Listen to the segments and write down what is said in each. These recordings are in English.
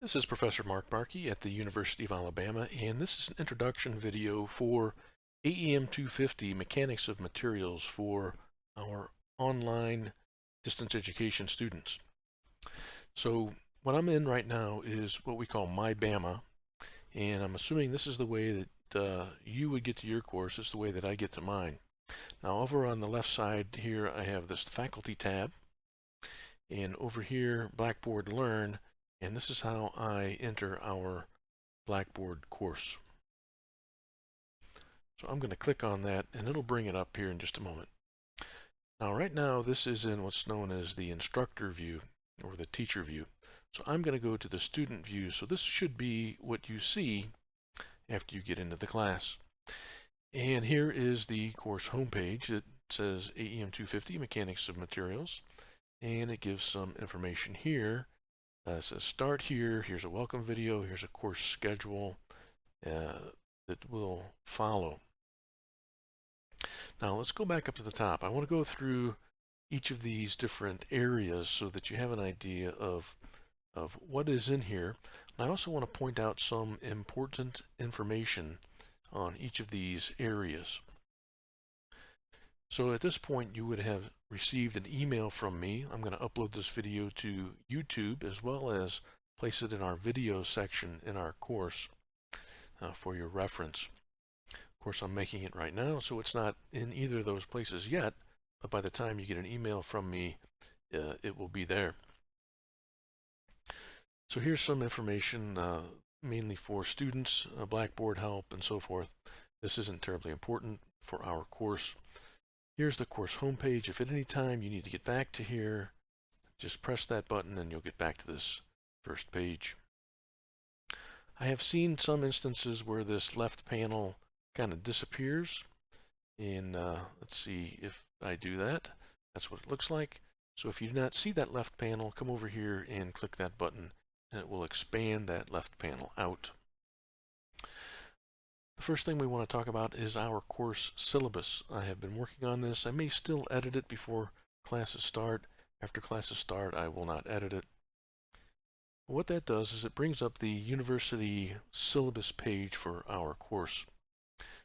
This is Professor Mark Markey at the University of Alabama, and this is an introduction video for AEM250 Mechanics of Materials for our online distance education students. So what I'm in right now is what we call My Bama, and I'm assuming this is the way that you would get to your course. It's the way that I get to mine. Now over on the left side here I have this Faculty tab, and over here Blackboard Learn, and this is how I enter our Blackboard course. So I'm going to click on that and it'll bring it up here in just a moment. Now right now this is in what's known as the instructor view or the teacher view. So I'm going to go to the student view. So this should be what you see after you get into the class. And here is the course homepage. It says AEM250 Mechanics of Materials, and it gives some information here. It says start here, here's a welcome video, here's a course schedule that will follow. Now let's go back up to the top. I want to go through each of these different areas so that you have an idea of what is in here. And I also want to point out some important information on each of these areas. So at this point you would have received an email from me. I'm going to upload this video to YouTube as well as place it in our video section in our course for your reference. Of course, I'm making it right now, so it's not in either of those places yet, but by the time you get an email from me, it will be there. So here's some information mainly for students, Blackboard Help, and so forth. This isn't terribly important for our course. Here's the course homepage. If at any time you need to get back to here, just press that button and you'll get back to this first page. I have seen some instances where this left panel kind of disappears, and let's see if I do that. That's what it looks like. So if you do not see that left panel, come over here and click that button and it will expand that left panel out. The first thing we want to talk about is our course syllabus. I have been working on this. I may still edit it before classes start. After classes start, I will not edit it. What that does is it brings up the university syllabus page for our course.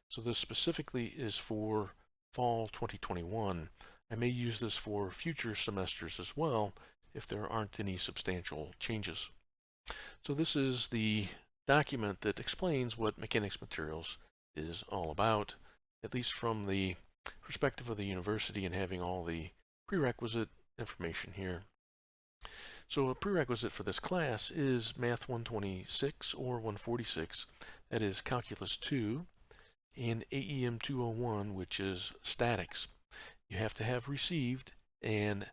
So this specifically is for fall 2021. I may use this for future semesters as well if there aren't any substantial changes. So this is the document that explains what mechanics materials is all about, at least from the perspective of the university and having all the prerequisite information here. So a prerequisite for this class is Math 126 or 146, that is Calculus 2, and AEM 201, which is statics. You have to have received a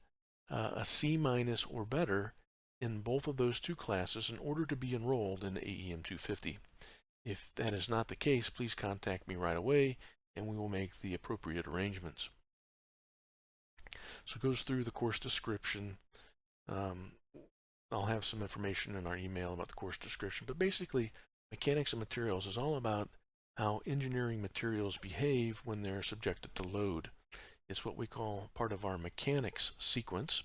C- or better in both of those two classes in order to be enrolled in AEM 250. If that is not the case, please contact me right away and we will make the appropriate arrangements. So it goes through the course description. I'll have some information in our email about the course description, but basically mechanics of materials is all about how engineering materials behave when they're subjected to load. It's what we call part of our mechanics sequence.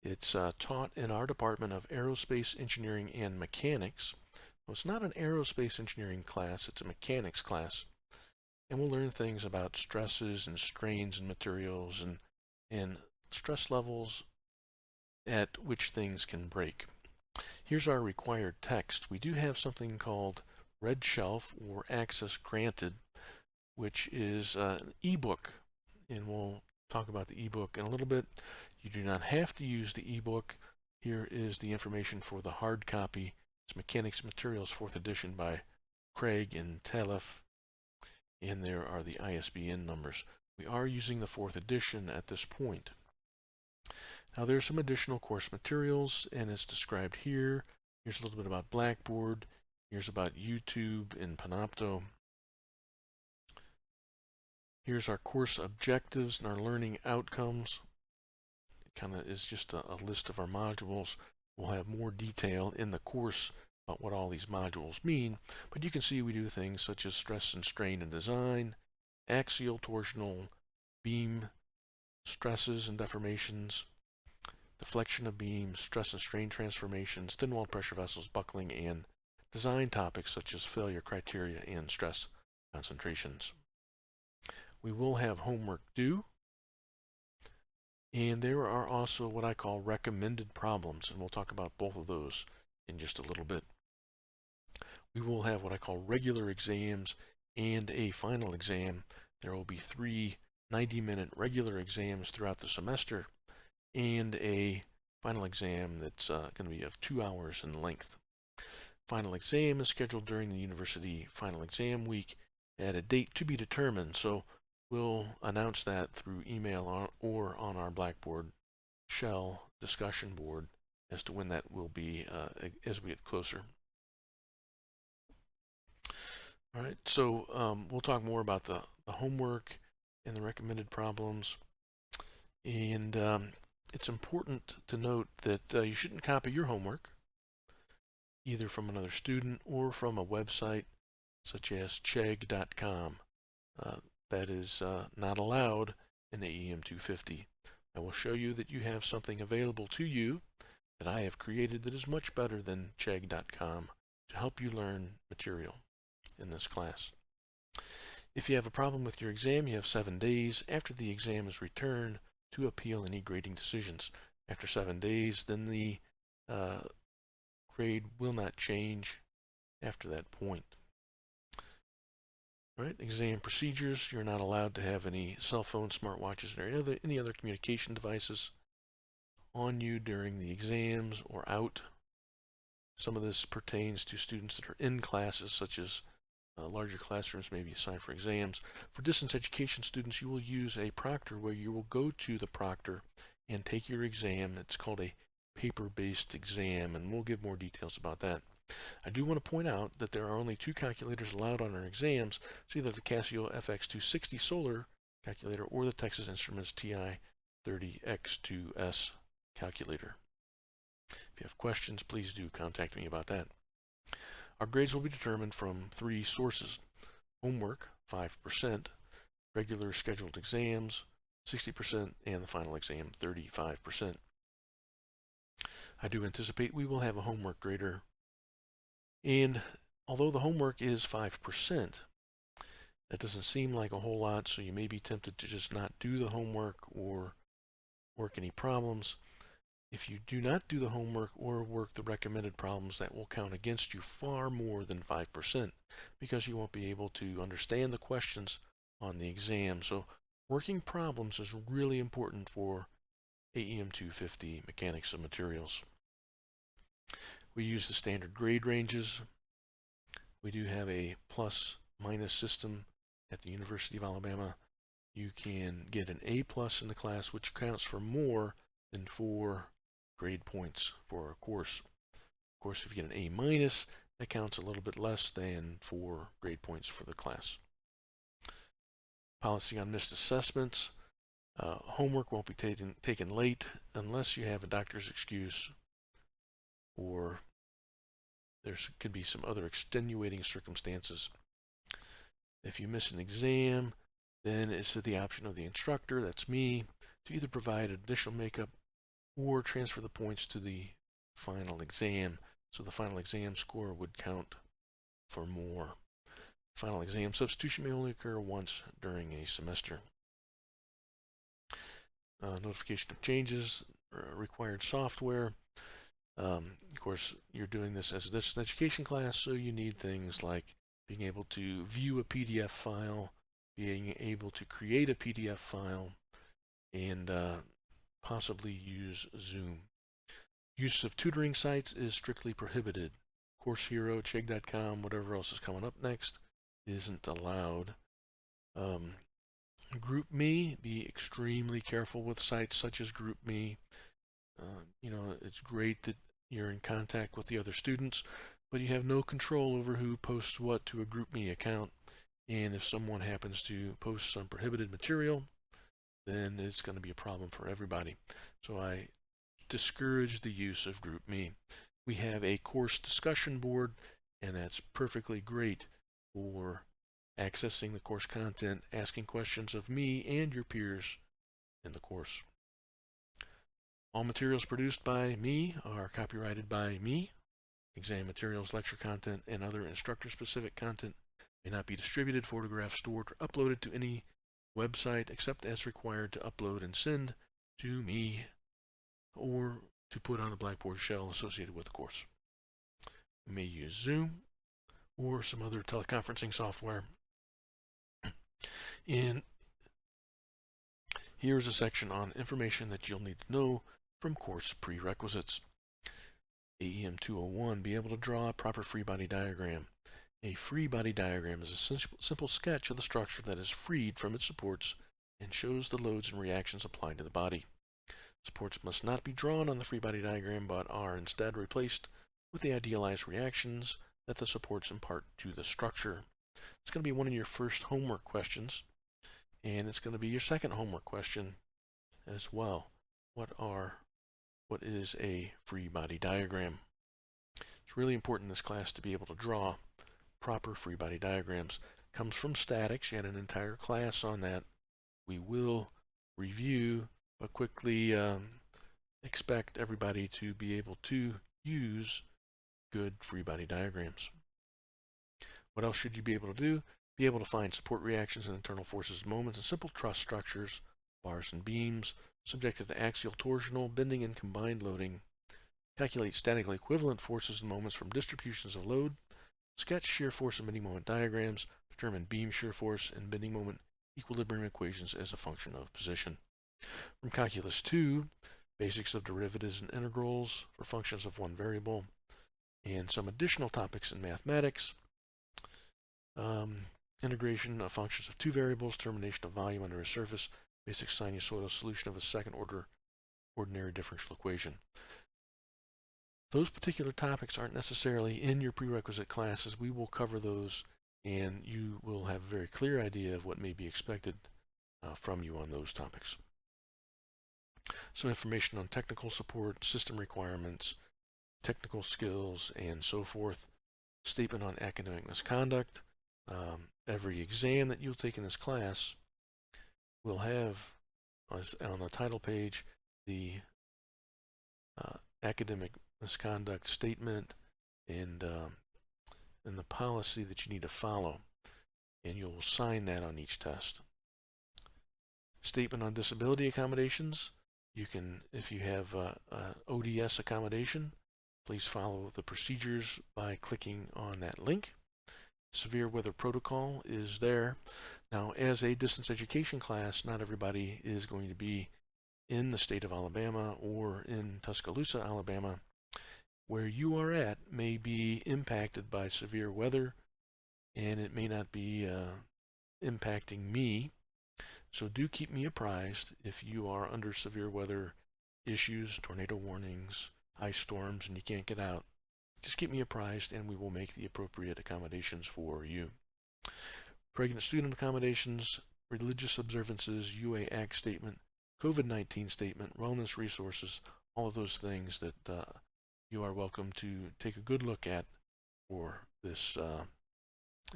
It's taught in our Department of Aerospace Engineering and Mechanics. Well, it's not an aerospace engineering class, it's a mechanics class. And we'll learn things about stresses and strains in materials and stress levels at which things can break. Here's our required text. We do have something called Red Shelf or Access Granted, which is an ebook, and we'll talk about the ebook in a little bit. You do not have to use the ebook. Here is the information for the hard copy. It's Mechanics Materials 4th edition by Craig and Talef, and there are the ISBN numbers. We are using the 4th edition at this point. Now there's some additional course materials, and it's described here. Here's a little bit about Blackboard. Here's about YouTube and Panopto. Here's our course objectives and our learning outcomes. It kind of is just a list of our modules. We'll have more detail in the course about what all these modules mean, but you can see we do things such as stress and strain and design, axial torsional beam stresses and deformations, deflection of beams, stress and strain transformations, thin-walled pressure vessels, buckling, and design topics such as failure criteria and stress concentrations. We will have homework due, and there are also what I call recommended problems, and we'll talk about both of those in just a little bit. We will have what I call regular exams and a final exam. There will be 3 90-minute regular exams throughout the semester and a final exam that's going to be of 2 hours in length. Final exam is scheduled during the university final exam week at a date to be determined, so we'll announce that through email or on our Blackboard shell discussion board as to when that will be as we get closer. All right, so we'll talk more about the homework and the recommended problems. And it's important to note that you shouldn't copy your homework either from another student or from a website such as chegg.com. That is not allowed in AEM250. I will show you that you have something available to you that I have created that is much better than chegg.com to help you learn material in this class. If you have a problem with your exam, you have 7 days after the exam is returned to appeal any grading decisions. After 7 days, then the grade will not change after that point. All right, exam procedures. You're not allowed to have any cell phones, smartwatches, or any other communication devices on you during the exams or out. Some of this pertains to students that are in classes, such as larger classrooms may be assigned for exams. For distance education students, you will use a proctor where you will go to the proctor and take your exam. It's called a paper-based exam, and we'll give more details about that. I do want to point out that there are only 2 calculators allowed on our exams. It's either the Casio FX260 Solar calculator or the Texas Instruments TI-30X2S calculator. If you have questions, please do contact me about that. Our grades will be determined from 3 sources: homework, 5%, regular scheduled exams, 60%, and the final exam, 35%. I do anticipate we will have a homework grader, and although the homework is 5%, that doesn't seem like a whole lot, so you may be tempted to just not do the homework or work any problems. If you do not do the homework or work the recommended problems, that will count against you far more than 5% because you won't be able to understand the questions on the exam. So working problems is really important for AEM250 Mechanics of Materials. We use the standard grade ranges. We do have a plus-minus system at the University of Alabama. You can get an A+ in the class, which counts for more than 4 grade points for a course. Of course, if you get an A-, that counts a little bit less than 4 grade points for the class. Policy on missed assessments. Homework won't be taken late unless you have a doctor's excuse or there could be some other extenuating circumstances. If you miss an exam, then it's at the option of the instructor, that's me, to either provide additional makeup or transfer the points to the final exam. So the final exam score would count for more. Final exam substitution may only occur once during a semester. Notification of changes, required software. Of course, you're doing this as a distance education class, so you need things like being able to view a PDF file, being able to create a PDF file, and possibly use Zoom. Use of tutoring sites is strictly prohibited. Course Hero, Chegg.com, whatever else is coming up next, isn't allowed. GroupMe, be extremely careful with sites such as GroupMe. It's great that you're in contact with the other students, but you have no control over who posts what to a GroupMe account. And if someone happens to post some prohibited material, then it's going to be a problem for everybody. So I discourage the use of GroupMe. We have a course discussion board, and that's perfectly great for accessing the course content, asking questions of me and your peers in the course. All materials produced by me are copyrighted by me. Exam materials, lecture content, and other instructor-specific content may not be distributed, photographed, stored, or uploaded to any website except as required to upload and send to me or to put on the Blackboard shell associated with the course. We may use Zoom or some other teleconferencing software. And here's a section on information that you'll need to know from course prerequisites. AEM201, be able to draw a proper free body diagram. A free body diagram is a simple sketch of the structure that is freed from its supports and shows the loads and reactions applied to the body. Supports must not be drawn on the free body diagram, but are instead replaced with the idealized reactions that the supports impart to the structure. It's going to be one of your first homework questions, and it's going to be your second homework question as well. What is a free body diagram? It's really important in this class to be able to draw proper free body diagrams. It comes from statics. You had an entire class on that. We will review, but quickly expect everybody to be able to use good free body diagrams. What else should you be able to do? Be able to find support reactions and internal forces and moments in simple truss structures, bars and beams, subjected to axial, torsional, bending, and combined loading. Calculate statically equivalent forces and moments from distributions of load. Sketch shear force and bending moment diagrams. Determine beam shear force and bending moment equilibrium equations as a function of position. From Calculus 2, basics of derivatives and integrals for functions of one variable, and some additional topics in mathematics. Integration of functions of two variables, determination of volume under a surface, basic sinusoidal solution of a second order ordinary differential equation. Those particular topics aren't necessarily in your prerequisite classes. We will cover those, and you will have a very clear idea of what may be expected from you on those topics. Some information on technical support, system requirements, technical skills, and so forth. Statement on academic misconduct. Every exam that you'll take in this class will have on the title page the academic misconduct statement and the policy that you need to follow, and you'll sign that on each test. Statement on disability accommodations. You can, if you have ODS accommodation, please follow the procedures by clicking on that link. Severe weather protocol is there. Now, as a distance education class, not everybody is going to be in the state of Alabama or in Tuscaloosa, Alabama. Where you are at may be impacted by severe weather, and it may not be impacting me. So do keep me apprised if you are under severe weather issues, tornado warnings, ice storms, and you can't get out. Just keep me apprised, and we will make the appropriate accommodations for you. Pregnant student accommodations, religious observances, UA Act statement, COVID-19 statement, wellness resources, all of those things that you are welcome to take a good look at for this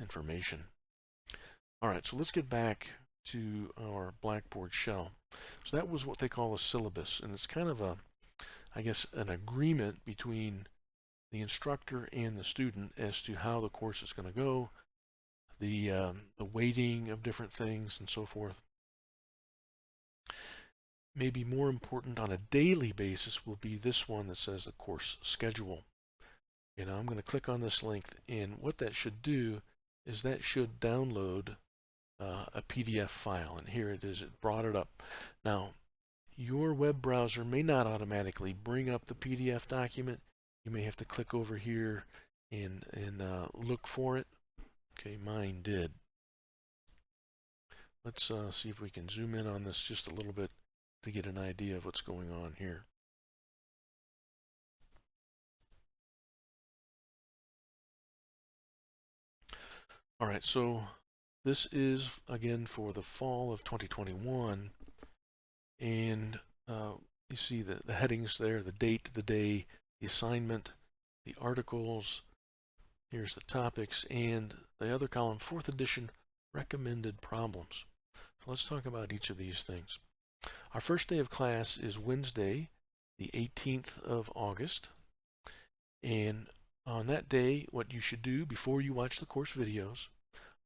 information. All right, so let's get back to our Blackboard shell. So that was what they call a syllabus, and it's kind of I guess, an agreement between the instructor and the student as to how the course is going to go, the weighting of different things, and so forth. Maybe more important on a daily basis will be this one that says the course schedule. And I'm going to click on this link, and what that should do is that should download a PDF file, and here it is. It brought it up. Now, your web browser may not automatically bring up the PDF document. You may have to click over here and look for it. Okay, mine did. Let's see if we can zoom in on this just a little bit to get an idea of what's going on here. All right, so this is again for the fall of 2021, and you see the headings there, the date, the day, the assignment, the articles, here's the topics, and the other column, 4th edition recommended problems. So let's talk about each of these things. Our first day of class is Wednesday, the 18th of August. And on that day, what you should do before you watch the course videos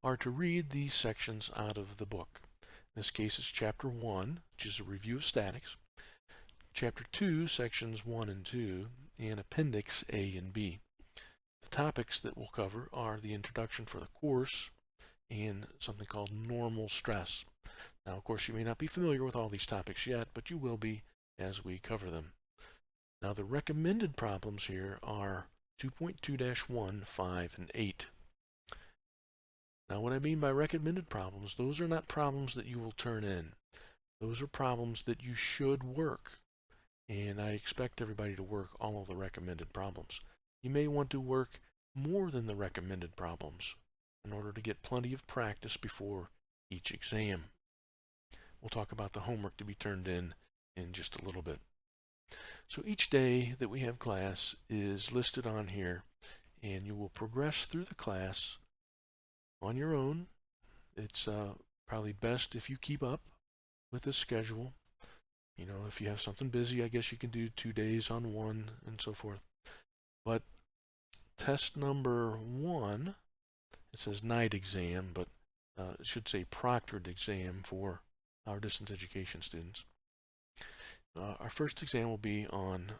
are to read these sections out of the book. In this case, it's Chapter 1, which is a review of statics, Chapter 2, Sections 1 and 2, and Appendix A and B. The topics that we'll cover are the introduction for the course and something called normal stress. Now, of course, you may not be familiar with all these topics yet, but you will be as we cover them. Now, the recommended problems here are 2.2-1, 5, and 8. Now, what I mean by recommended problems, those are not problems that you will turn in. Those are problems that you should work. And I expect everybody to work all of the recommended problems. You may want to work more than the recommended problems in order to get plenty of practice before each exam. We'll talk about the homework to be turned in just a little bit. So each day that we have class is listed on here, and you will progress through the class on your own. It's probably best if you keep up with the schedule. You know, if you have something busy, I guess you can do 2 days on one and so forth. But test number 1, it says night exam, but it should say proctored exam for our distance education students. Our first exam will be on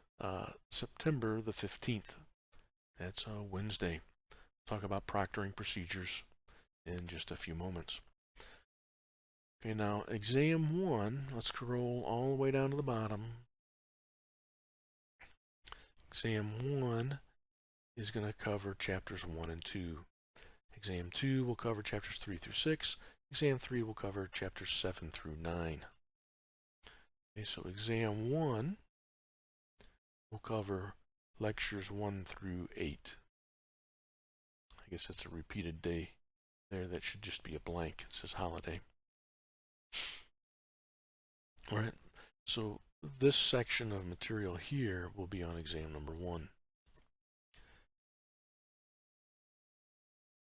September the 15th. That's Wednesday. We'll talk about proctoring procedures in just a few moments. Okay, now exam 1, let's scroll all the way down to the bottom. Exam 1 is going to cover chapters 1 and 2. Exam 2 will cover chapters 3 through 6. Exam 3 will cover chapters 7 through 9. Okay, so exam 1 will cover lectures 1 through 8. I guess that's a repeated day there. That should just be a blank. It says holiday. All right, so this section of material here will be on exam number 1.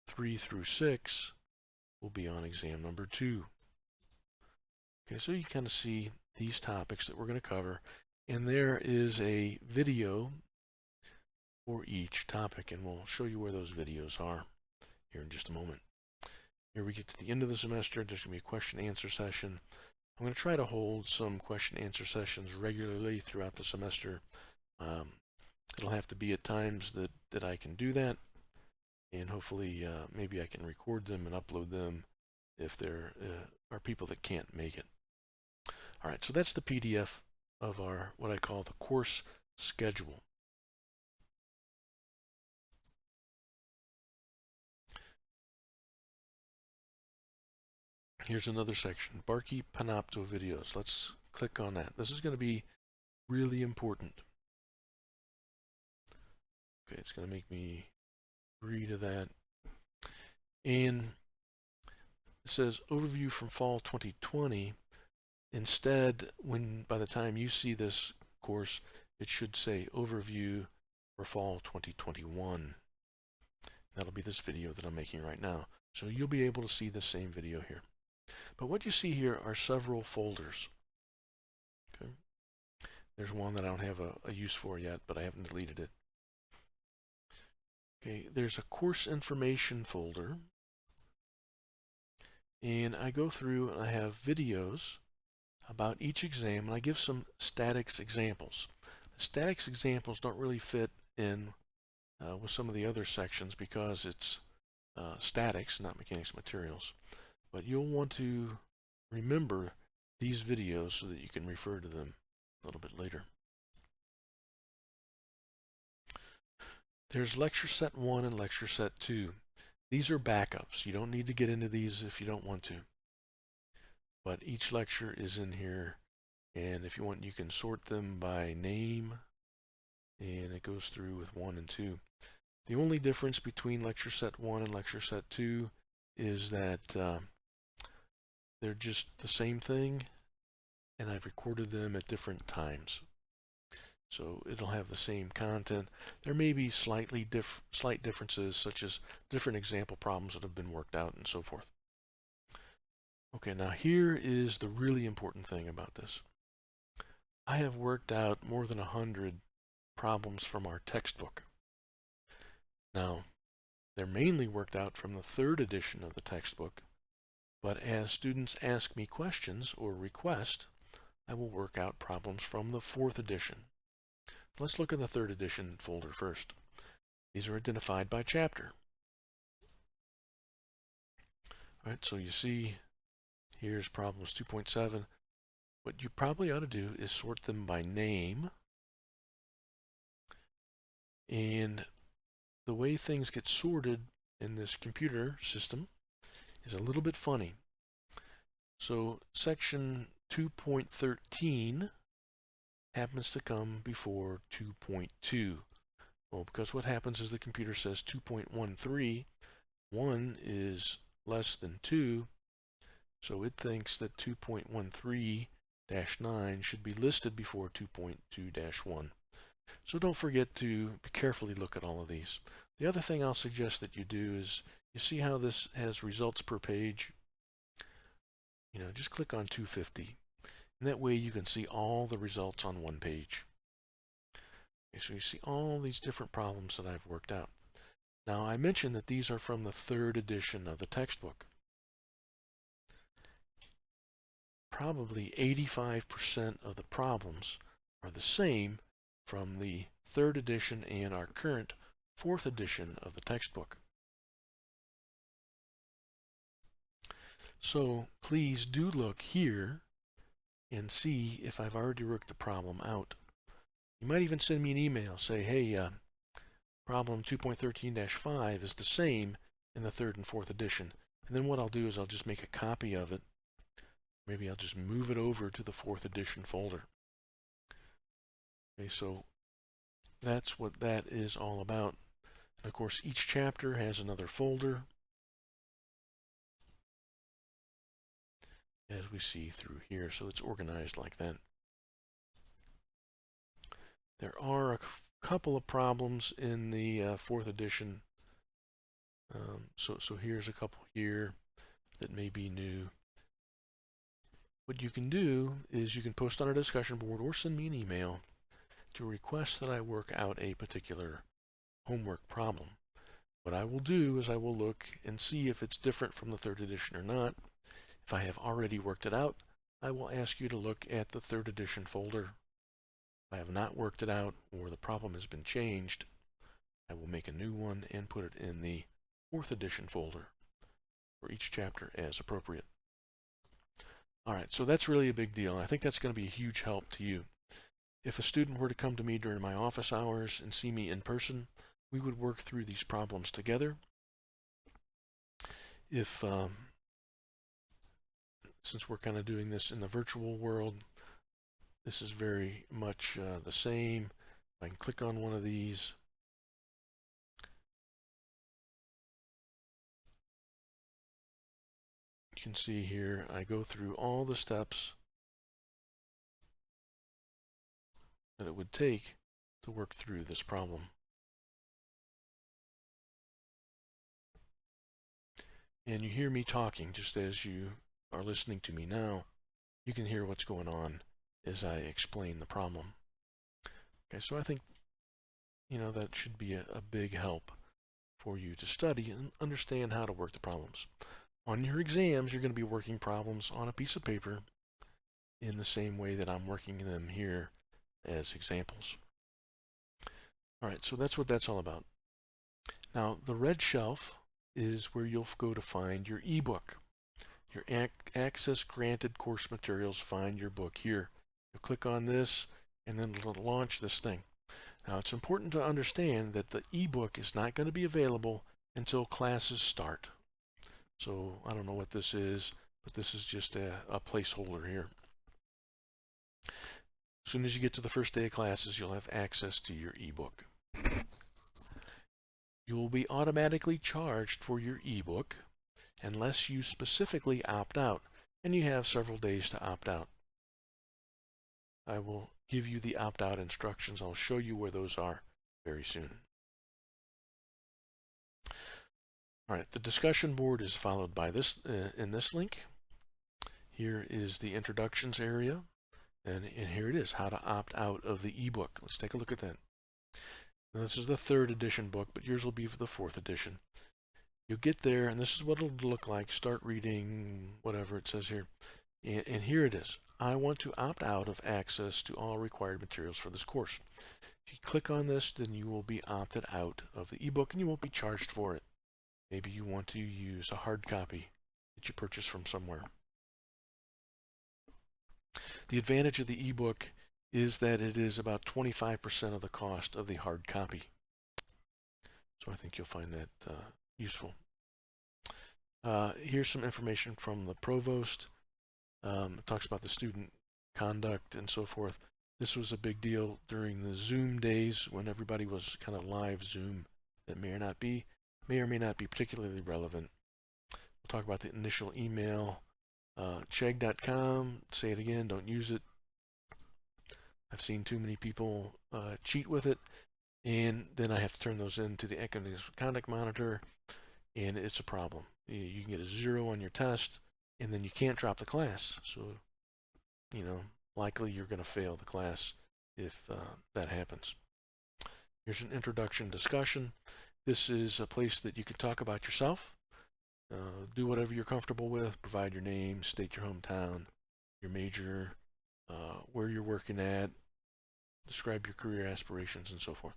3 through 6 will be on exam number 2. Okay, so you kind of see these topics that we're going to cover, and there is a video for each topic, and we'll show you where those videos are here in just a moment. Here we get to the end of the semester. There's going to be a question-answer session. I'm going to try to hold some question-answer sessions regularly throughout the semester. It'll have to be at times that I can do that, and hopefully maybe I can record them and upload them if there are people that can't make it. All right, so that's the PDF of our, what I call the course schedule. Here's another section, Barkey Panopto videos. Let's click on that. This is going to be really important. Okay, it's going to make me agree to that. And it says overview from fall 2020. Instead, by the time you see this course, it should say overview for fall 2021. That'll be this video that I'm making right now. So you'll be able to see the same video here. But what you see here are several folders. Okay. There's one that I don't have a use for yet, but I haven't deleted it. Okay, there's a course information folder. And I go through and I have videos about each exam, and I give some statics examples. The statics examples don't really fit in with some of the other sections because it's statics, not mechanics and materials. But you'll want to remember these videos so that you can refer to them a little bit later. There's lecture set 1 and lecture set 2. These are backups. You don't need to get into these if you don't want to. But each lecture is in here, and if you want, you can sort them by name, and it goes through with 1 and 2. The only difference between lecture set 1 and lecture set 2 is that they're just the same thing, and I've recorded them at different times. So it'll have the same content. There may be slight differences, such as different example problems that have been worked out and so forth. Okay, now here is the really important thing about this. I have worked out more than 100 problems from our textbook. Now, they're mainly worked out from the 3rd edition of the textbook, but as students ask me questions or request, I will work out problems from the 4th edition. Let's look at the 3rd edition folder first. These are identified by chapter. All right, so you see here's problems 2.7. What you probably ought to do is sort them by name. And the way things get sorted in this computer system is a little bit funny. So section 2.13 happens to come before 2.2. Well, because what happens is the computer says 2.13, 1 is less than 2, so it thinks that 2.13-9 should be listed before 2.2-1. So don't forget to carefully look at all of these. The other thing I'll suggest that you do is, you see how this has results per page? Just click on 250. And that way you can see all the results on one page. Okay, so you see all these different problems that I've worked out. Now, I mentioned that these are from the 3rd edition of the textbook. Probably 85% of the problems are the same from the 3rd edition and our current 4th edition of the textbook. So please do look here and see if I've already worked the problem out. You might even send me an email, say, hey, problem 2.13-5 is the same in the 3rd and 4th edition. And then what I'll do is I'll just make a copy of it. Maybe I'll just move it over to the 4th edition folder. Okay, so that's what that is all about. And of course, each chapter has another folder, as we see through here, so it's organized like that. There are a couple of problems in the 4th edition. So here's a couple here that may be new. What you can do is you can post on our discussion board or send me an email to request that I work out a particular homework problem. What I will do is I will look and see if it's different from the 3rd edition or not. If I have already worked it out, I will ask you to look at the 3rd edition folder. If I have not worked it out or the problem has been changed, I will make a new one and put it in the 4th edition folder for each chapter as appropriate. All right, so that's really a big deal. I think that's going to be a huge help to you. If a student were to come to me during my office hours and see me in person, we would work through these problems together. If since we're kind of doing this in the virtual world, this is very much the same. I can click on one of these. You can see here, I go through all the steps that it would take to work through this problem. And you hear me talking just as you are listening to me now. You can hear what's going on as I explain the problem. Okay, so I think, that should be a big help for you to study and understand how to work the problems. On your exams, you're going to be working problems on a piece of paper in the same way that I'm working them here as examples. All right, so that's what that's all about. Now, the red shelf is where you'll go to find your ebook. Your access granted course materials, find your book here. You'll click on this and then it'll launch this thing. Now, it's important to understand that the ebook is not going to be available until classes start. So I don't know what this is, but this is just a placeholder here. As soon as you get to the first day of classes, you'll have access to your ebook. You will be automatically charged for your ebook unless you specifically opt out, and you have several days to opt out. I will give you the opt-out instructions. I'll show you where those are very soon. All right, the discussion board is followed by this in this link. Here is the introductions area. And here it is, how to opt out of the ebook. Let's take a look at that. Now, this is the 3rd edition book, but yours will be for the 4th edition. You'll get there, and this is what it'll look like. Start reading, whatever it says here. And here it is. I want to opt out of access to all required materials for this course. If you click on this, then you will be opted out of the ebook, and you won't be charged for it. Maybe you want to use a hard copy that you purchased from somewhere. The advantage of the ebook is that it is about 25% of the cost of the hard copy. So I think you'll find that useful. Here's some information from the provost. It talks about the student conduct and so forth. This was a big deal during the Zoom days when everybody was kind of live Zoom. That may or may not be particularly relevant. We'll talk about the initial email. Chegg.com, say it again, don't use it. I've seen too many people cheat with it, and then I have to turn those into the academic conduct monitor, and it's a problem. You can get a 0 on your test, and then you can't drop the class. So, likely you're going to fail the class if that happens. Here's an introduction discussion. This is a place that you can talk about yourself. Do whatever you're comfortable with. Provide your name, state your hometown, your major, where you're working at, describe your career aspirations, and so forth.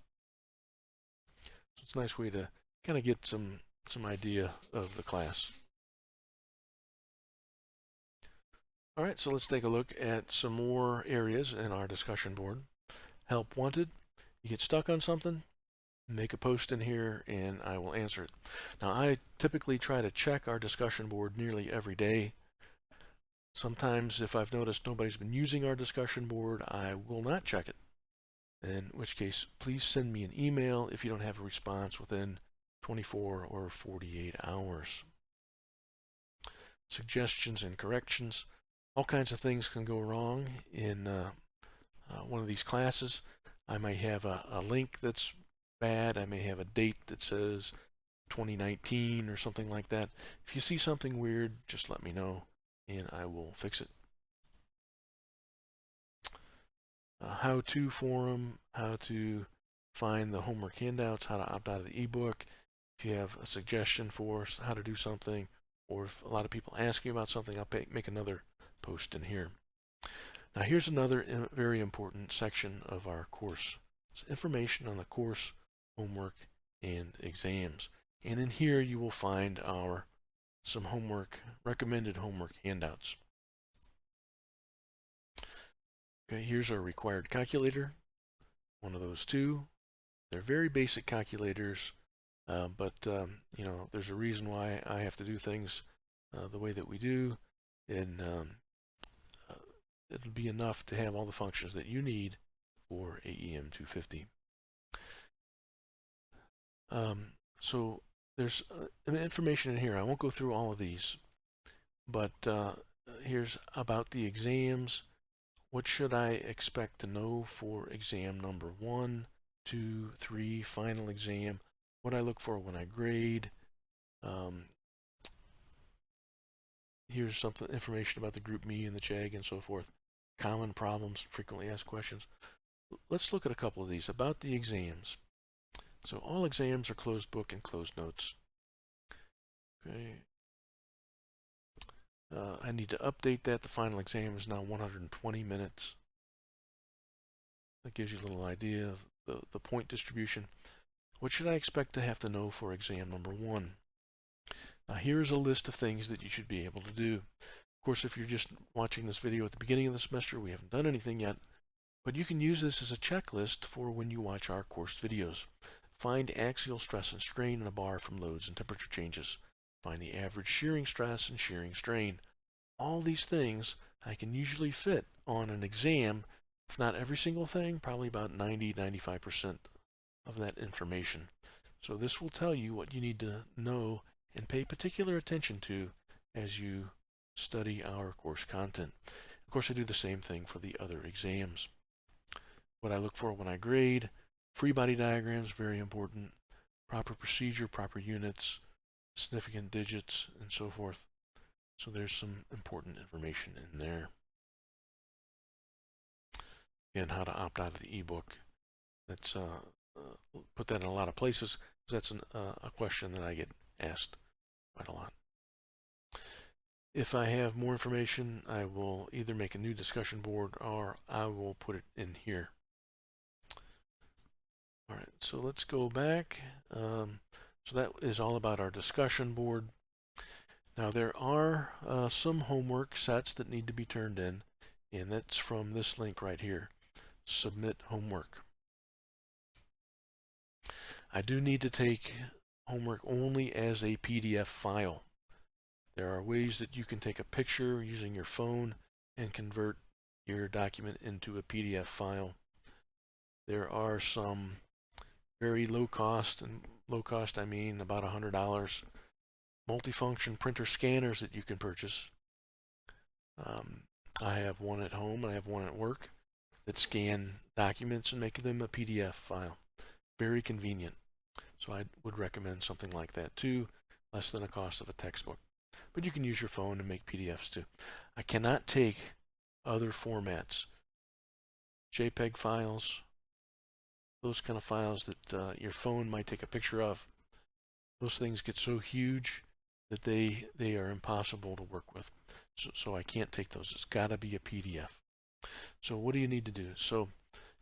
So it's a nice way to kind of get some idea of the class. All right, so let's take a look at some more areas in our discussion board. Help wanted. You get stuck on something, make a post in here and I will answer it. Now, I typically try to check our discussion board nearly every day. Sometimes if I've noticed nobody's been using our discussion board, I will not check it. In which case, please send me an email if you don't have a response within 24 or 48 hours. Suggestions and corrections. All kinds of things can go wrong in one of these classes. I might have a link that's bad. I may have a date that says 2019 or something like that. If you see something weird, just let me know and I will fix it. How-to forum, how to find the homework handouts, how to opt out of the ebook. If you have a suggestion for us, how to do something, or if a lot of people ask you about something, I'll make another post in here. Now here's another very important section of our course. It's information on the course, homework, and exams. And in here you will find some homework, recommended homework handouts. Okay, here's our required calculator, one of those two. They're very basic calculators, but there's a reason why I have to do things the way that we do, and it'll be enough to have all the functions that you need for AEM250. So there's information in here. I won't go through all of these, but here's about the exams. What should I expect to know for exam number 1, 2, 3, final exam? What I look for when I grade. Here's information about the group me and the Chegg and so forth. Common problems, frequently asked questions. Let's look at a couple of these about the exams. So all exams are closed book and closed notes. Okay. I need to update that. The final exam is now 120 minutes. That gives you a little idea of the point distribution. What should I expect to have to know for exam number 1? Now here's a list of things that you should be able to do. Of course, if you're just watching this video at the beginning of the semester, we haven't done anything yet, but you can use this as a checklist for when you watch our course videos. Find axial stress and strain in a bar from loads and temperature changes. Find the average shearing stress and shearing strain. All these things I can usually fit on an exam, if not every single thing, probably about 90-95% of that information. So this will tell you what you need to know and pay particular attention to as you study our course content. Of course, I do the same thing for the other exams. What I look for when I grade, free body diagrams, very important, proper procedure, proper units, significant digits, and so forth. So there's some important information in there. and how to opt out of the ebook. That's put that in a lot of places because that's a question that I get asked quite a lot. If I have more information, I will either make a new discussion board or I will put it in here. All right, so let's go back. So that is all about our discussion board. Now there are some homework sets that need to be turned in, and that's from this link right here, Submit Homework. I do need to take homework only as a PDF file. There are ways that you can take a picture using your phone and convert your document into a PDF file. There are some very low cost, and low cost I mean about $100, multifunction printer scanners that you can purchase. I have one at home and I have one at work that scan documents and make them a PDF file. Very convenient. So I would recommend something like that too, less than the cost of a textbook. But you can use your phone to make PDFs too. I cannot take other formats, JPEG files, those kind of files that your phone might take a picture of. Those things get so huge that they are impossible to work with. So I can't take those. It's got to be a PDF. So what do you need to do? So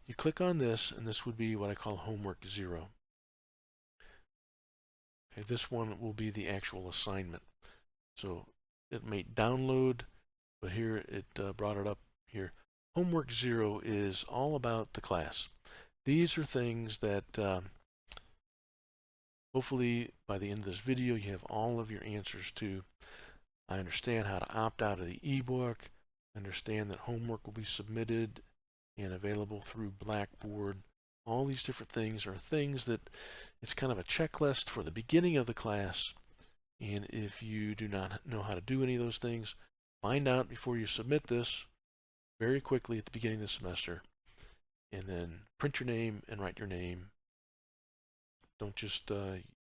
you click on this, and this would be what I call homework 0. Okay, this one will be the actual assignment. So it may download, but here it brought it up here. Homework 0 is all about the class. These are things that hopefully by the end of this video you have all of your answers to. I understand how to opt out of the ebook, understand that homework will be submitted and available through Blackboard. All these different things are things that it's kind of a checklist for the beginning of the class. And if you do not know how to do any of those things, find out before you submit this very quickly at the beginning of the semester. And then print your name and write your name. Don't just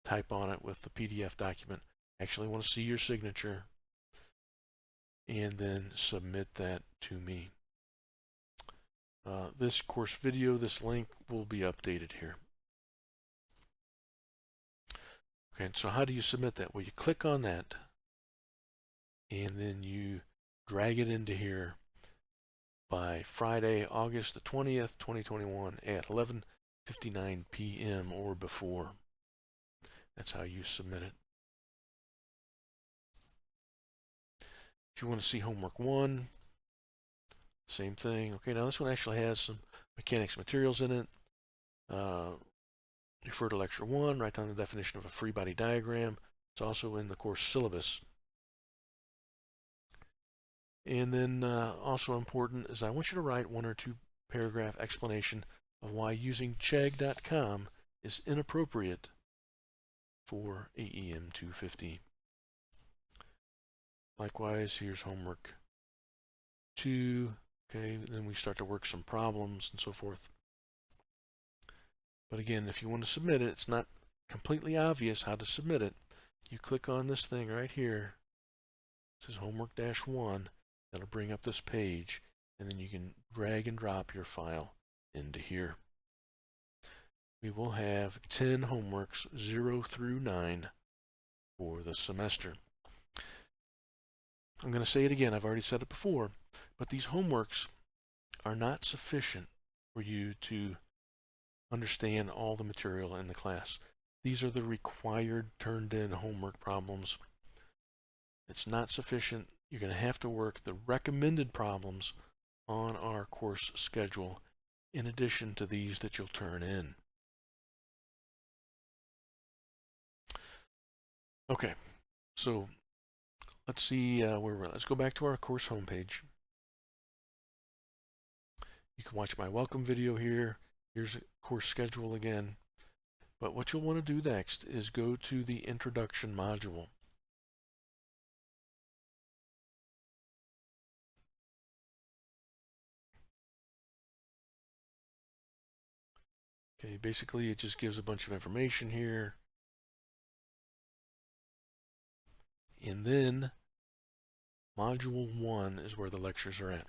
type on it with the PDF document. Actually want to see your signature. And then submit that to me. This course video, this link will be updated here. Okay, so how do you submit that? Well, you click on that, and then you drag it into here by Friday, August the 20th, 2021 at 11:59 p.m. or before. That's how you submit it. If you want to see homework 1, same thing. Okay, now this one actually has some mechanics materials in it. Refer to lecture 1, write down the definition of a free body diagram. It's also in the course syllabus. And then also important is I want you to write 1 or 2 paragraph explanation of why using chegg.com is inappropriate for AEM250. Likewise, here's homework 2. Okay, then we start to work some problems and so forth. But again, if you want to submit it, it's not completely obvious how to submit it. You click on this thing right here. It says homework-1. That'll bring up this page, and then you can drag and drop your file into here. We will have 10 homeworks, 0 through 9, for the semester. I'm going to say it again. I've already said it before, but these homeworks are not sufficient for you to understand all the material in the class. These are the required turned-in homework problems. It's not sufficient. You're going to have to work the recommended problems on our course schedule in addition to these that you'll turn in. Okay, so let's see where we're at. Let's go back to our course homepage. You can watch my welcome video here. Here's a course schedule again. But what you'll want to do next is go to the introduction module. Okay, basically it just gives a bunch of information here. And then module 1 is where the lectures are at.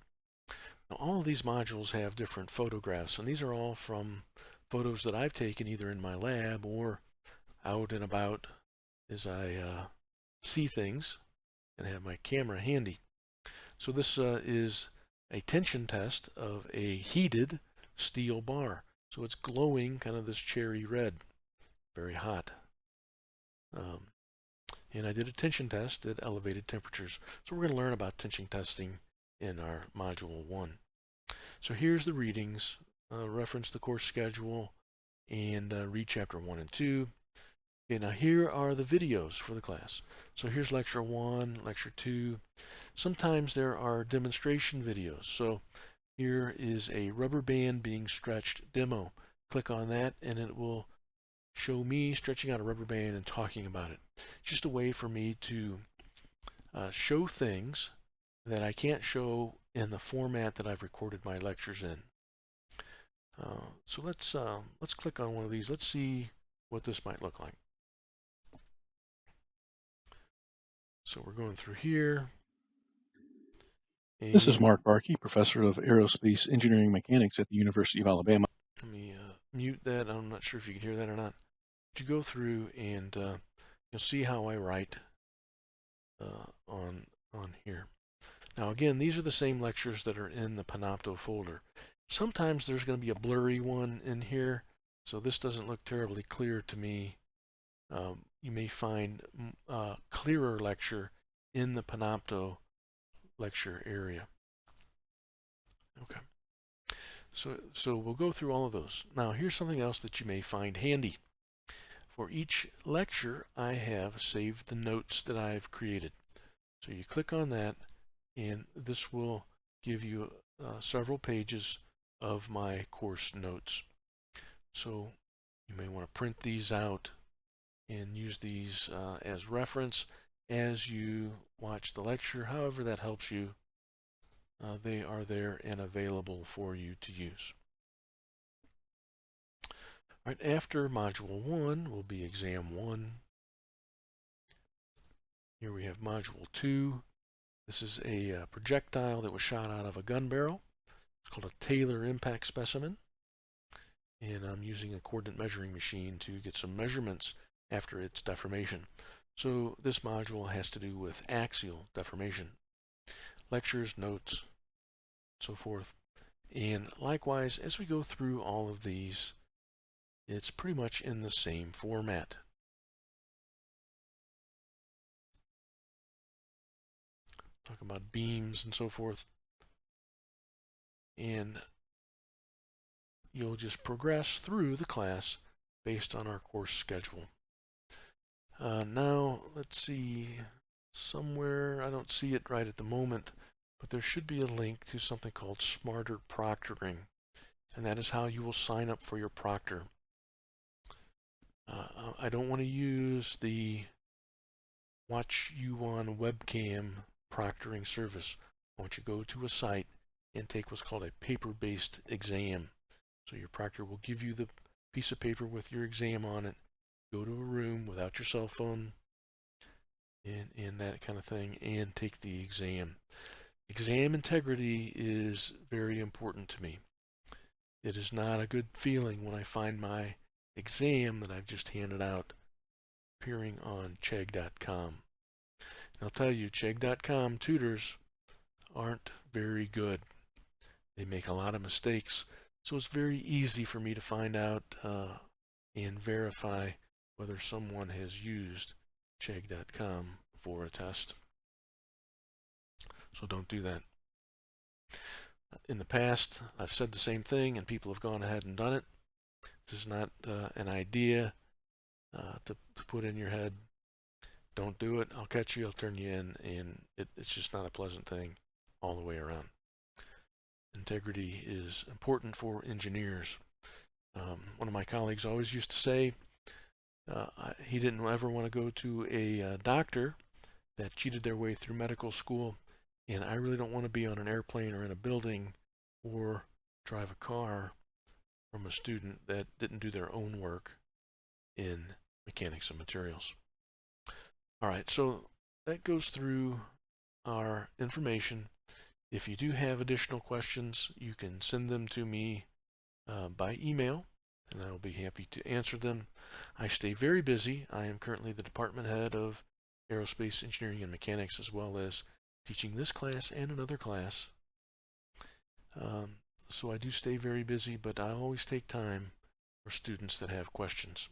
Now, all of these modules have different photographs, and these are all from photos that I've taken either in my lab or out and about as I see things and have my camera handy. So this is a tension test of a heated steel bar. So it's glowing kind of this cherry red, very hot. And I did a tension test at elevated temperatures. So we're going to learn about tension testing in our Module 1. So here's the readings, reference the course schedule, and read Chapter 1 and 2. Okay, now here are the videos for the class. So here's Lecture 1, Lecture 2. Sometimes there are demonstration videos. So here is a rubber band being stretched demo. Click on that and it will show me stretching out a rubber band and talking about it. It's just a way for me to show things that I can't show in the format that I've recorded my lectures in. So let's click on one of these. Let's see what this might look like. So we're going through here. This is Mark Barkey, Professor of Aerospace Engineering Mechanics at the University of Alabama. Let me mute that. I'm not sure if you can hear that or not. But you go through and you'll see how I write on here. Now again, these are the same lectures that are in the Panopto folder. Sometimes there's going to be a blurry one in here, so this doesn't look terribly clear to me. You may find a clearer lecture in the Panopto lecture area. Okay. So we'll go through all of those. Now here's something else that you may find handy. For each lecture, I have saved the notes that I've created. So you click on that, and this will give you several pages of my course notes. So you may want to print these out and use these as reference as you watch the lecture. However that helps you, they are there and available for you to use. All right, after Module 1 will be Exam 1. Here we have Module 2. This is a projectile that was shot out of a gun barrel. It's called a Taylor impact specimen. And I'm using a coordinate measuring machine to get some measurements after its deformation. So this module has to do with axial deformation. Lectures, notes, so forth. And likewise, as we go through all of these, it's pretty much in the same format. Talk about beams and so forth. And you'll just progress through the class based on our course schedule. Now, let's see, somewhere, I don't see it right at the moment, but there should be a link to something called Smarter Proctoring, and that is how you will sign up for your proctor. I don't want to use the Watch You on Webcam proctoring service. I want you to go to a site and take what's called a paper-based exam. So your proctor will give you the piece of paper with your exam on it. Go to a room without your cell phone and that kind of thing and take the exam. Exam integrity is very important to me. It is not a good feeling when I find my exam that I've just handed out appearing on Chegg.com. And I'll tell you, Chegg.com tutors aren't very good. They make a lot of mistakes, so it's very easy for me to find out and verify whether someone has used Chegg.com for a test. So don't do that. In the past, I've said the same thing and people have gone ahead and done it. This is not an idea to put in your head. Don't do it. I'll catch you, I'll turn you in, and it's just not a pleasant thing all the way around. Integrity is important for engineers. One of my colleagues always used to say he didn't ever want to go to a doctor that cheated their way through medical school, and I really don't want to be on an airplane or in a building or drive a car from a student that didn't do their own work in mechanics of materials. All right, so that goes through our information. If you do have additional questions, you can send them to me by email, and I will be happy to answer them. I stay very busy. I am currently the department head of Aerospace Engineering and Mechanics, as well as teaching this class and another class. So I do stay very busy, but I always take time for students that have questions.